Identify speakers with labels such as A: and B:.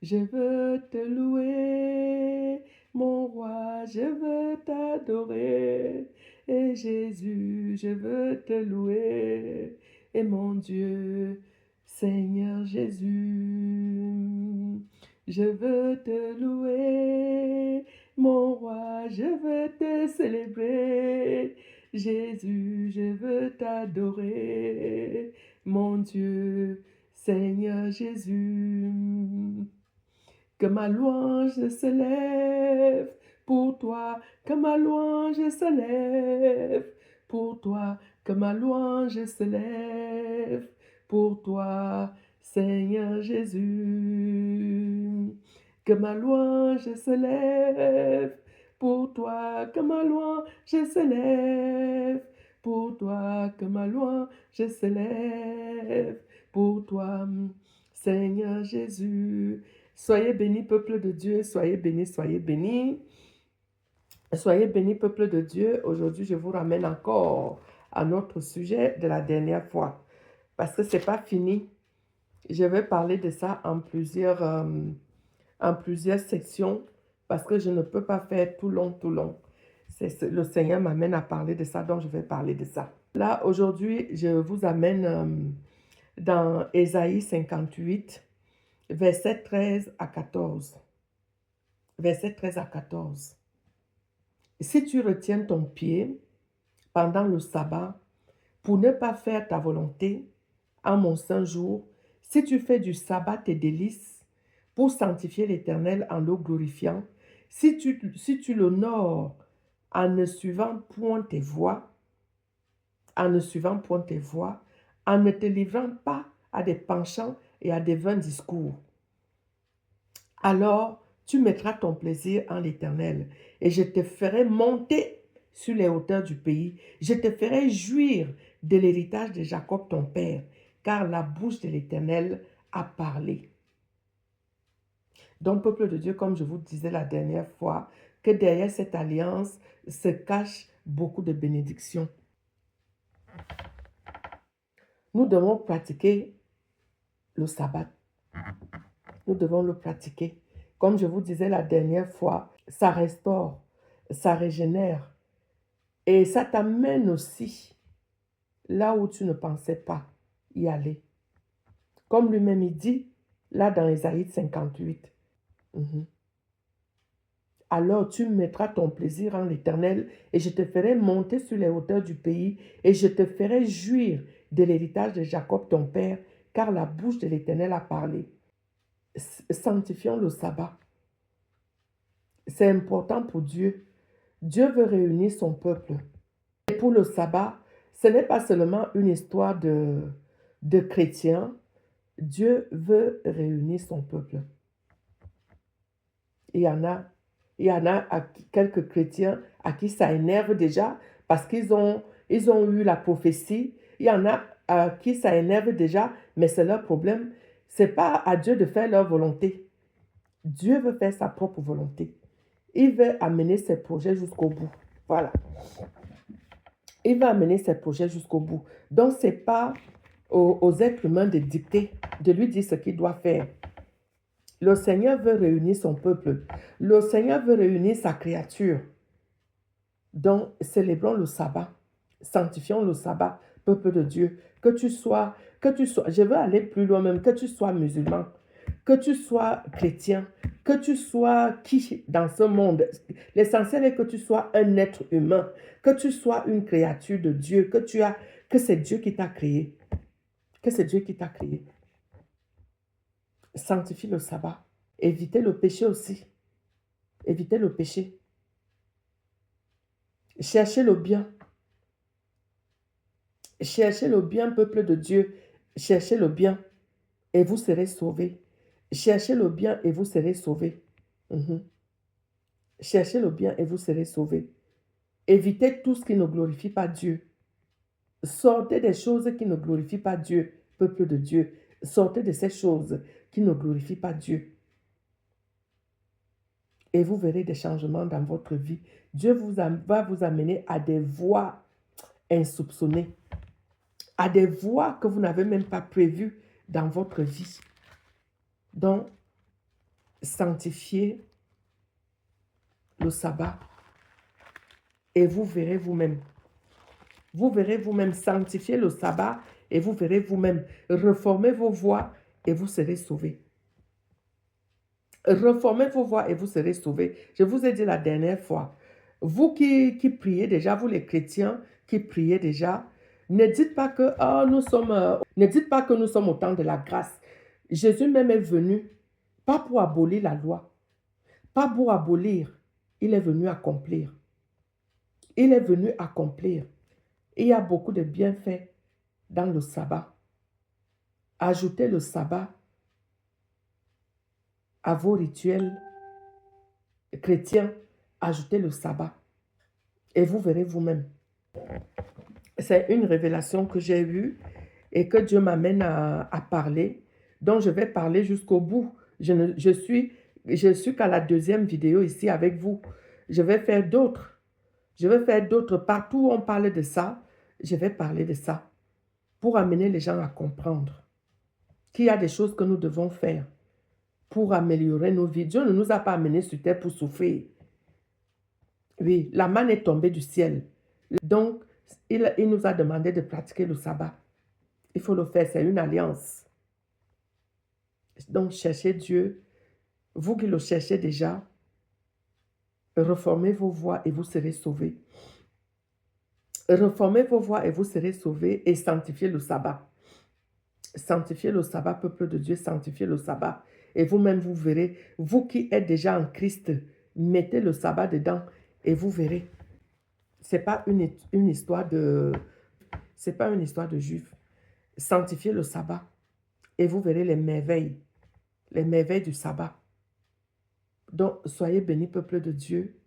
A: Je veux te louer, mon roi, je veux t'adorer. Et Jésus, je veux te louer. Et mon Dieu, Seigneur Jésus, je veux te louer, mon roi, je veux te célébrer. Jésus, je veux t'adorer, mon Dieu, Seigneur Jésus. Que ma louange s'élève pour toi, que ma louange s'élève pour toi, que ma louange s'élève pour toi, Seigneur Jésus. Que ma louange s'élève pour toi, que ma louange s'élève pour toi, que ma louange s'élève pour toi, Seigneur Jésus. Soyez bénis, peuple de Dieu, soyez bénis, soyez bénis. Soyez bénis, peuple de Dieu. Aujourd'hui, je vous ramène encore à notre sujet de la dernière fois. Parce que ce n'est pas fini. Je vais parler de ça en plusieurs sections. Parce que je ne peux pas faire tout long, tout long. Le Seigneur m'amène à parler de ça, donc je vais parler de ça. Là, aujourd'hui, je vous amène dans Ésaïe 58, versets 13 à 14. Verset 13 à 14. Si tu retiens ton pied pendant le sabbat pour ne pas faire ta volonté en mon saint jour, si tu fais du sabbat tes délices pour sanctifier l'Éternel en le glorifiant, si tu l'honores en ne suivant point tes voies, en ne te livrant pas à des penchants et à des vains discours, alors tu mettras ton plaisir en l'Éternel, et je te ferai monter sur les hauteurs du pays. Je te ferai jouir de l'héritage de Jacob ton père, car la bouche de l'Éternel a parlé. Donc, peuple de Dieu, comme je vous disais la dernière fois, que derrière cette alliance se cachent beaucoup de bénédictions. Nous devons pratiquer le sabbat. Nous devons le pratiquer. Comme je vous disais la dernière fois, ça restaure, ça régénère. Et ça t'amène aussi là où tu ne pensais pas y aller. Comme lui-même il dit, là dans Ésaïe 58. Alors tu mettras ton plaisir en l'Éternel, et je te ferai monter sur les hauteurs du pays, et je te ferai jouir de l'héritage de Jacob ton père, car la bouche de l'Éternel a parlé. Sanctifions le sabbat. C'est important pour Dieu. Dieu veut réunir son peuple. Et pour le sabbat, ce n'est pas seulement une histoire de chrétiens. Dieu veut réunir son peuple. Il y en a quelques chrétiens à qui ça énerve déjà parce qu'ils ont eu la prophétie. Il y en a à qui ça énerve déjà, mais c'est leur problème. Ce n'est pas à Dieu de faire leur volonté. Dieu veut faire sa propre volonté. Il veut amener ses projets jusqu'au bout. Voilà. Il va amener ses projets jusqu'au bout. Donc, ce n'est pas aux êtres humains de dicter, de lui dire ce qu'il doit faire. Le Seigneur veut réunir son peuple. Le Seigneur veut réunir sa créature. Donc, célébrons le sabbat. Sanctifions le sabbat, peuple de Dieu. Que tu sois, je veux aller plus loin même, que tu sois musulman, que tu sois chrétien, que tu sois qui dans ce monde. L'essentiel est que tu sois un être humain, que tu sois une créature de Dieu, que c'est Dieu qui t'a créé. Que c'est Dieu qui t'a créé. Sanctifie le sabbat. Évitez le péché aussi. Évitez le péché. Cherchez le bien. Cherchez le bien, peuple de Dieu. Cherchez le bien et vous serez sauvés. Cherchez le bien et vous serez sauvés. Cherchez le bien et vous serez sauvés. Évitez tout ce qui ne glorifie pas Dieu. Sortez des choses qui ne glorifient pas Dieu, peuple de Dieu. Sortez de ces choses qui ne glorifient pas Dieu. Et vous verrez des changements dans votre vie. Dieu va vous amener à des voies insoupçonnées, à des voies que vous n'avez même pas prévues dans votre vie. Donc, Sanctifiez le sabbat et vous verrez vous-même. Vous verrez vous-même, sanctifiez le sabbat et vous verrez vous-même. Reformez vos voies et vous serez sauvés. Reformez vos voies et vous serez sauvés. Je vous ai dit la dernière fois, vous qui priez déjà, vous les chrétiens qui priez déjà, ne dites pas que ne dites pas que nous sommes au temps de la grâce. Jésus même est venu, pas pour abolir la loi, pas pour abolir, il est venu accomplir. Il est venu accomplir. Il y a beaucoup de bienfaits dans le sabbat. Ajoutez le sabbat à vos rituels chrétiens. Ajoutez le sabbat et vous verrez vous-même. C'est une révélation que j'ai eue et que Dieu m'amène à parler, dont je vais parler jusqu'au bout. Je suis qu'à la deuxième vidéo ici avec vous. Je vais faire d'autres. Je vais faire d'autres. Partout où on parle de ça, je vais parler de ça pour amener les gens à comprendre qu'il y a des choses que nous devons faire pour améliorer nos vies. Dieu ne nous a pas amenés sur terre pour souffrir. Oui, la manne est tombée du ciel. Donc, il nous a demandé de pratiquer le sabbat. Il faut le faire, c'est une alliance. Donc, cherchez Dieu. Vous qui le cherchez déjà, reformez vos voies et vous serez sauvés. Reformez vos voies et vous serez sauvés et sanctifiez le sabbat. Sanctifiez le sabbat, peuple de Dieu, sanctifiez le sabbat. Et vous-même, vous verrez, vous qui êtes déjà en Christ, mettez le sabbat dedans et vous verrez. Ce n'est pas une histoire de... C'est pas une histoire de juifs. Sanctifiez le sabbat et vous verrez les merveilles du sabbat. Donc, soyez bénis, peuple de Dieu.